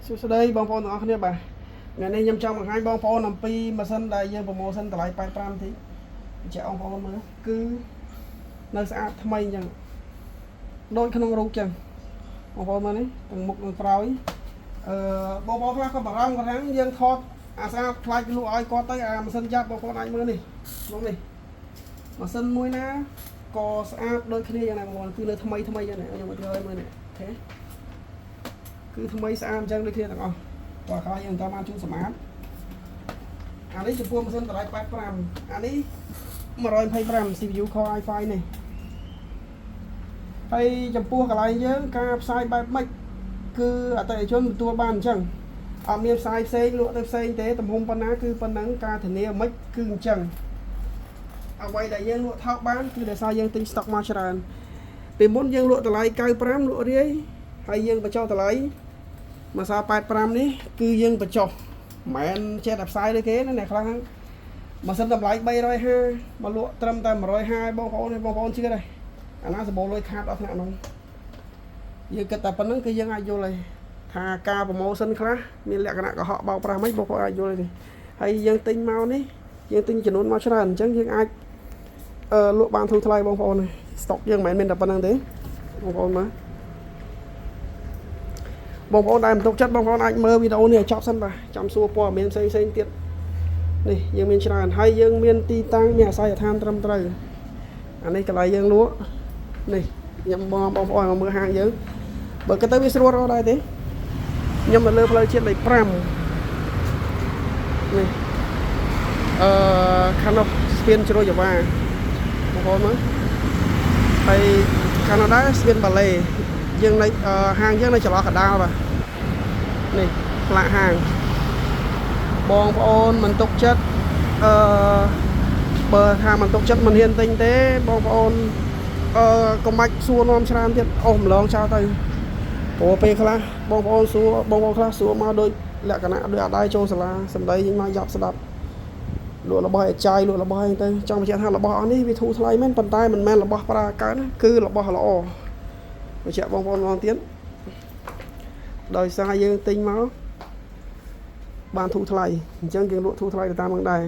សួស្តីបងប្អូនទាំងអស់គ្នាបាទថ្ងៃនេះខ្ញុំចង់បង្ហាញបងប្អូនអំពីម៉ាស៊ីនដែលយើងប្រម៉ូសិនតម្លៃ85ទីបញ្ជាក់បងប្អូនមើលគឺនៅស្អាតថ្មីអញ្ចឹងដូចក្នុងរូបអញ្ចឹងបងប្អូនមើលនេះទាំងមុខនិងក្រោយបងប្អូនខ្លះក៏បារម្ភគាត់ថាយើងថតអាស្អាតខ្លាចលក់ឲ្យគាត់ទៅអាម៉ាស៊ីនចាប់បងប្អូនអាចមើលនេះក្នុងនេះម៉ាស៊ីនមួយណាក៏ស្អាតដូចគ្នាយ៉ាងណាបងប្អូនគឺនៅថ្មីថ្មីអញ្ចឹងខ្ញុំឧទាហរណ៍មើលនេះអូខេគឺថ្មីស្អាតអញ្ចឹងដូចគ្នាទាំងអស់បើខ្លះយើងតាមបានជួនសម្អាតអានេះចំពោះម៉ាស៊ីនតម្លៃ85អានេះ125 CPU Core i5 នេះហើយចំពោះកន្លែងយើងការផ្សាយបែបម៉េចគឺអតិថិជនទទួលបានអញ្ចឹងអត់មានផ្សាយផ្សេងលក់ទៅផ្សេងទេទំហំប៉ុណ្ណាគឺប៉ុណ្ណឹងការធានាមិនគឺអញ្ចឹងអ្វីដែលយើងលក់ថោកបានគឺដោយសារយើងទិញស្តុកមកច្រើនពីមុនយើងលក់តម្លៃ95លក់រាយហើយយើងបញ្ចុះតម្លៃមួយសា85នេះគឺយើងបញ្ចុះមិនមែនចេះតែផ្សាយដូចគេណាអ្នកខ្លះម៉ាស៊ីនតម្លៃ350មកលក់ត្រឹមតែ150បងប្អូនជឿទេអាណាសម្បូរលុយខាតអត់ថ្នាក់នោះយើងគិតតែប៉ុណ្្នឹងគឺយើងអាចយល់ហើយថាការប្រម៉ូសិនខ្លះមានលក្ខណៈកុហកបោកប្រាស់មិនបងប្អូនអាចយល់ទេហើយយើងទិញមកនេះយើងទិញចំនួនមកច្រើនអញ្ចឹងយើងអាចលក់បានធូរថ្លៃបងប្អូនស្តុកយើងមិនមែនមានតែប៉ុណ្្នឹងទេបងប្អូនមើលបងប្អូនដែលមិនទុកចិត្តបងប្អូនអាចមើលវីដេអូនេះឲ្យចប់សិនបាទចាំសួរព័ត៌មានផ្សេងទៀតនេះយើងមានច្រើនហើយយើងមានទីតាំងមានអាស័យដ្ឋានត្រឹមត្រូវអានេះកន្លែងយើងលក់នេះខ្ញុំបងប្អូនមកមើលហាងយើងបើគិតទៅវាស្រួលរកដែរទេខ្ញុំនៅលើផ្លូវជាតិលេខ5នេះខាងនោះស្ពានជ្រោយយ៉ាវ៉ាបងប្អូនមើលហើយខាងនោះដែរស្ពានបាឡេយើងនៅហាងយើងនៅចន្លោះកណ្ដាលបាទនេះផ្លាកហាងបងប្អូនមិនទុកចិត្តបើថាមិនទុកចិត្តមិនហ៊ានទិញទេបងប្អូនកុំបាច់សួរនាំច្រើនទៀតអូសម្លងចោលទៅព្រោះពេលខ្លះបងប្អូនសួរបងប្អូនខ្លះសួរមកដូចលក្ខណៈដូចអត់ដែរចូលសាលាសម្ដីមកយ៉ាប់ស្ដាប់លក់របស់ឲ្យចាយលក់របស់អីទៅចង់បញ្ជាក់ថារបស់អស់នេះវាធូរថ្លៃមែនប៉ុន្តែមិនមែនរបស់ប្រើកើតណាគឺរបស់ល្អបញ្ជាក់បងប្អូនម្ដងទៀតដោយសារយើងទិញមកបានធូរថ្លៃអញ្ចឹងយើងលក់ធូរថ្លៃទៅតាមនឹងដែរ